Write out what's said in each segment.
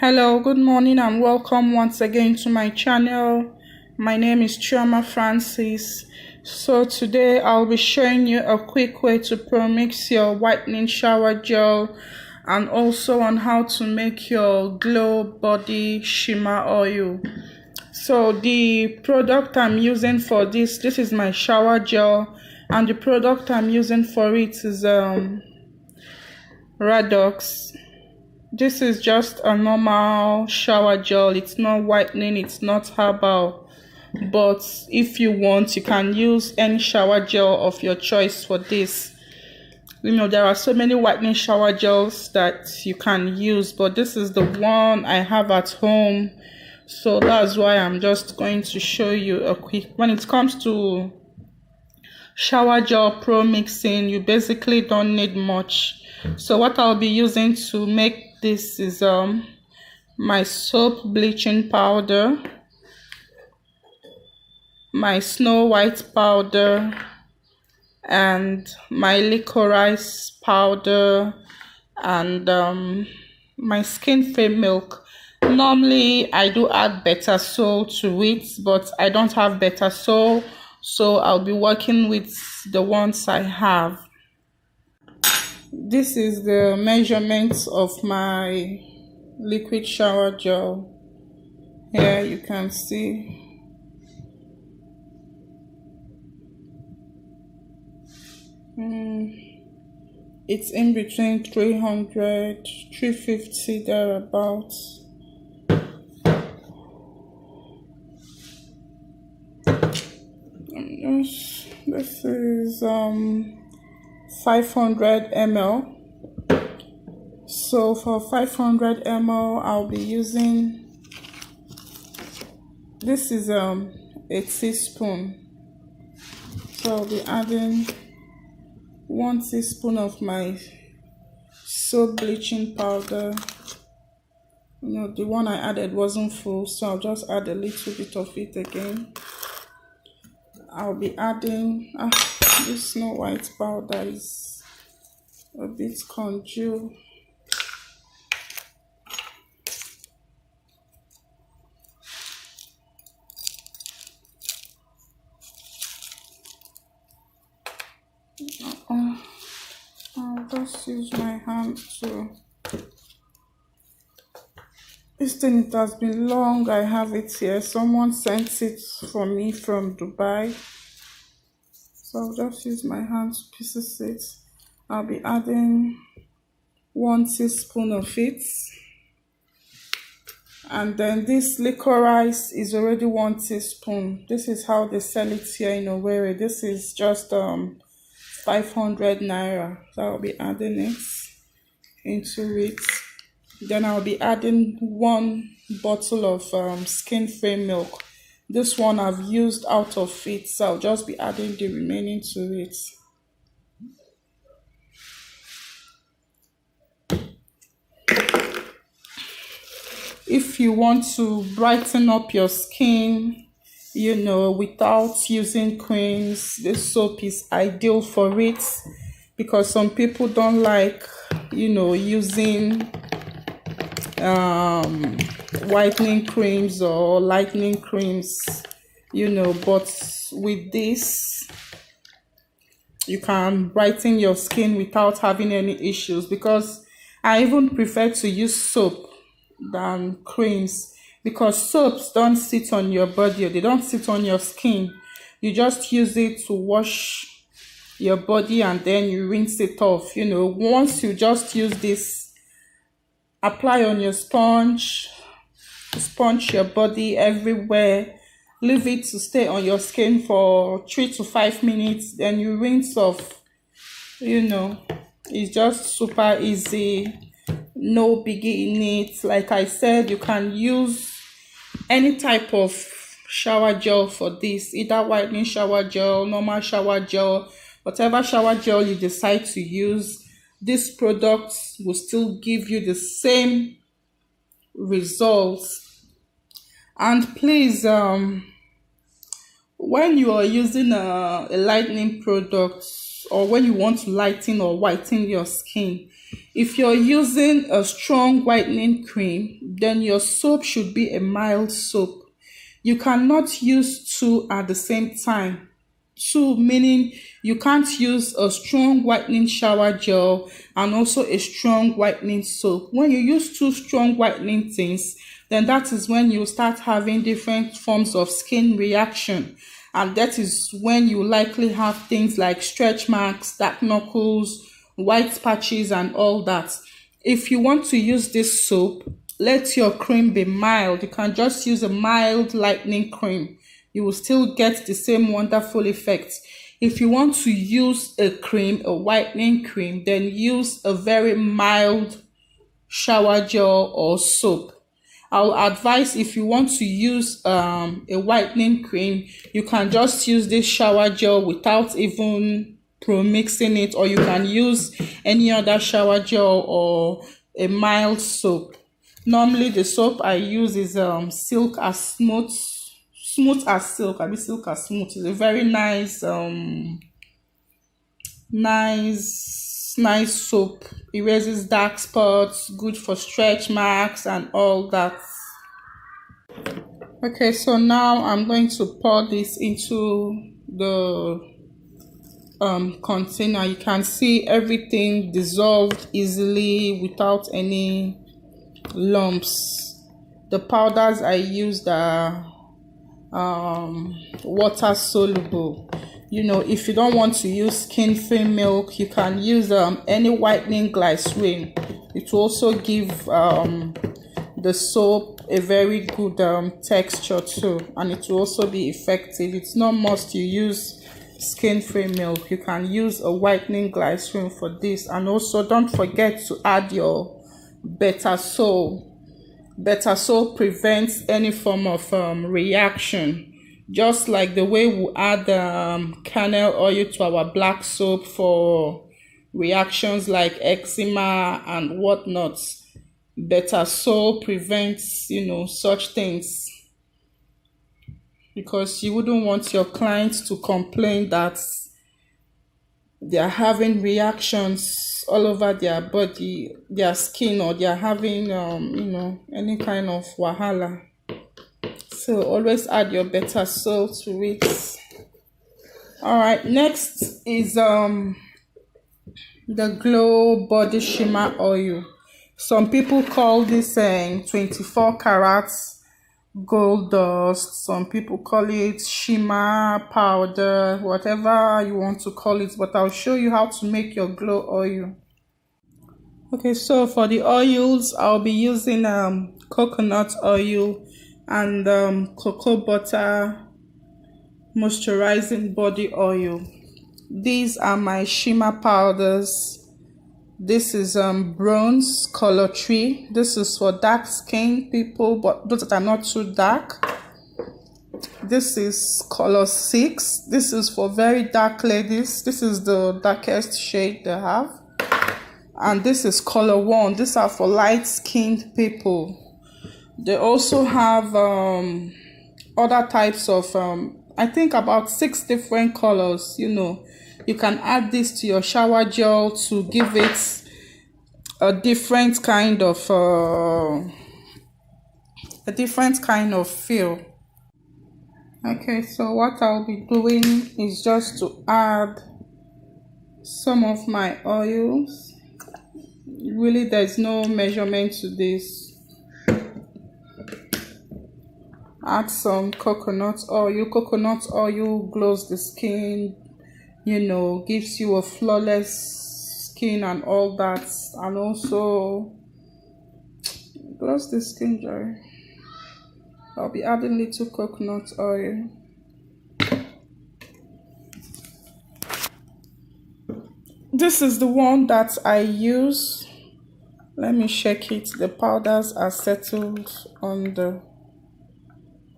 Hello, good morning and welcome once again to my channel. My name is Chioma Francis. So today I'll be showing you a quick way to pre-mix your whitening shower gel and also on how to make your glow body shimmer oil. So the product I'm using for this is my shower gel, and the product I'm using for it is Radox. This is just a normal shower gel. It's not whitening, it's not herbal, but if you want, you can use any shower gel of your choice for this. You know, there are so many whitening shower gels that you can use, but this is the one I have at home, so that's why I'm just going to show you a quick. When it comes to shower gel pro mixing, you basically don't need much. So what I'll be using to make this is my soap bleaching powder, my snow white powder, and my licorice powder, and my Skinfree milk. Normally I do add better soap to it, but I don't have better soap, so I'll be working with the ones I have. This is the measurements of my liquid shower gel. Here you can see. It's in between 300, 350 thereabouts. This is 500 ml. So for 500 ml I'll be using, this is a teaspoon, so I'll be adding 1 teaspoon of my soap bleaching powder. You know, the one I added wasn't full, so I'll just add a little bit of it again. I'll be adding this snow white powder is a bit congealed. I'll just use my hand to. This thing, it has been long. I have it here. Someone sent it for me from Dubai. So I'll just use my hand to pieces it. I'll be adding 1 teaspoon of it. And then this licorice is already 1 teaspoon. This is how they sell it here in Owerri. This is just 500 naira. So I'll be adding it into it. Then I'll be adding 1 bottle of Skinfree milk. This one I've used out of it, so I'll just be adding the remaining to it. If you want to brighten up your skin, you know, without using creams, this soap is ideal for it, because some people don't like, you know, using whitening creams or lightening creams, you know, but with this you can brighten your skin without having any issues. Because I even prefer to use soap than creams, because soaps don't sit on your body, or they don't sit on your skin. You just use it to wash your body and then you rinse it off. You know, once you just use this, apply on your sponge your body everywhere, leave it to stay on your skin for 3 to 5 minutes, then you rinse off. You know, it's just super easy, no biggie in it. Like I said, you can use any type of shower gel for this, either whitening shower gel, normal shower gel, whatever shower gel you decide to use. This product will still give you the same results. And please, when you are using a lightening product or when you want to lighten or whiten your skin. If you're using a strong whitening cream, then your soap should be a mild soap. You cannot use two at the same time. Two meaning you can't use a strong whitening shower gel and also a strong whitening soap. When you use two strong whitening things, then that is when you start having different forms of skin reaction. And that is when you likely have things like stretch marks, dark knuckles, white patches, and all that. If you want to use this soap, let your cream be mild. You can just use a mild lightening cream. You will still get the same wonderful effect. If you want to use a cream, a whitening cream, then use a very mild shower gel or soap. I'll advise if you want to use a whitening cream, you can just use this shower gel without even pro-mixing it, or you can use any other shower gel or a mild soap. Normally the soap I use is silk as smooth as silk. I mean silk as smooth. It's a very nice nice soap. Erases dark spots, good for stretch marks and all that. Okay, so now I'm going to pour this into the container. You can see everything dissolved easily without any lumps. The powders I used are water soluble. You know, if you don't want to use Skinfree milk, you can use any whitening glycerin. It will also give the soap a very good texture too, and it will also be effective. It's not must you use Skinfree milk. You can use a whitening glycerin for this. And also don't forget to add your better soap. Better soap prevents any form of reaction, just like the way we add cannel oil to our black soap for reactions like eczema and whatnot. Better soap prevents, you know, such things, because you wouldn't want your clients to complain that they are having reactions all over their body, their skin, or they are having you know, any kind of wahala. So always add your better soap to it. All right, next is the Glow Body Shimmer Oil. Some people call this 24 carats gold dust. Some people call it shimmer powder, whatever you want to call it, but I'll show you how to make your glow oil. Okay, so for the oils, I'll be using coconut oil and cocoa butter moisturizing body oil. These are my shimmer powders. This is bronze color 3. This is for dark skin people, but those that are not too dark. This is color 6. This is for very dark ladies. This is the darkest shade they have. And this is color 1. These are for light skinned people. They also have other types of I think about 6 different colors. You know, you can add this to your shower gel to give it a different kind of feel. Okay, so what I'll be doing is just to add some of my oils. Really, there's no measurement to this. Add some coconut oil. Coconut oil glows the skin, you know, gives you a flawless skin and all that, and also glows the skin dry. I'll be adding little coconut oil. This is the one that I use. Let me check it. The powders are settled on the...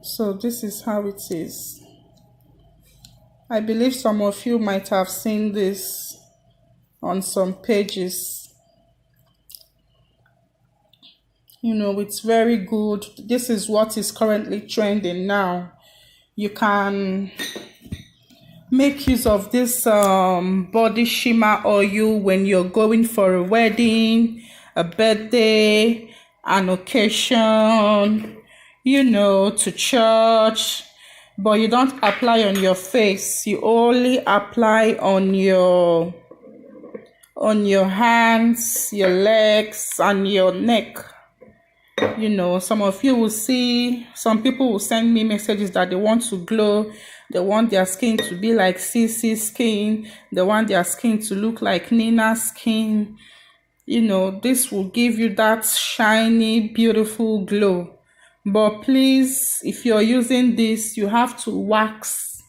So this is how it is. I believe some of you might have seen this on some pages. You know, it's very good. This is what is currently trending now. You can Make use of this body shimmer oil when you're going for a wedding, a birthday, an occasion, you know, to church. But you don't apply on your face. You only apply on your hands, your legs, and your neck. You know, some of you will see, some people will send me messages that they want to glow, they want their skin to be like Cece's skin, they want their skin to look like Nina's skin. You know, this will give you that shiny, beautiful glow. But please, if you're using this, you have to wax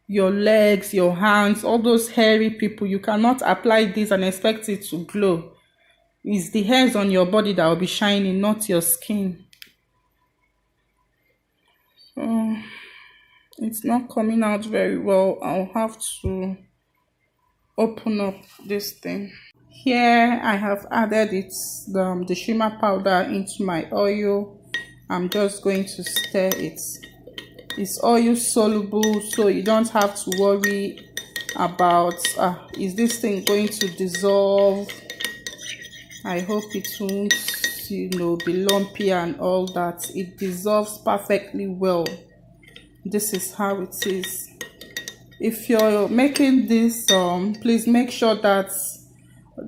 your legs, your hands, all those hairy people. You cannot apply this and expect it to glow. It's the hairs on your body that will be shining, not your skin. It's not coming out very well. I'll have to open up this thing. Here I have added the shimmer powder into my oil. I'm just going to stir it. It's oil soluble, so you don't have to worry about is this thing going to dissolve. I hope it won't, you know, be lumpy and all that. It dissolves perfectly well. This is how it is. If you're making this, please make sure that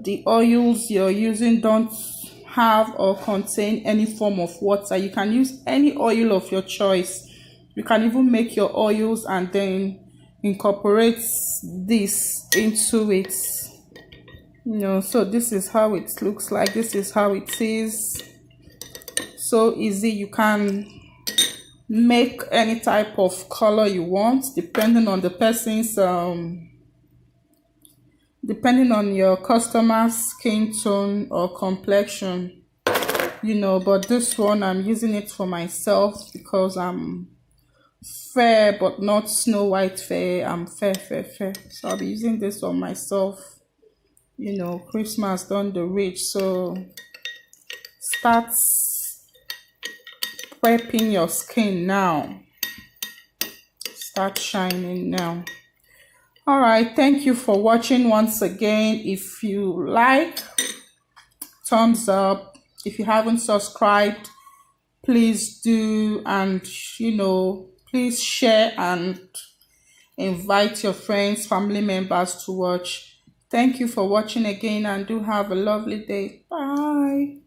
the oils you're using don't have or contain any form of water. You can use any oil of your choice. You can even make your oils and then incorporate this into it. You know, so this is how it looks like. This is how it is. So easy. You can make any type of color you want, depending on the person's depending on your customer's skin tone or complexion, you know. But this one, I'm using it for myself because I'm fair but not Snow White fair. I'm fair. So I'll be using this on myself. You know, Christmas done the rich, so start prepping your skin now. Start shining now. All right, thank you for watching once again. If you like, thumbs up. If you haven't subscribed, please do, and you know, please share and invite your friends, family members to watch. Thank you for watching again, and do have a lovely day. Bye.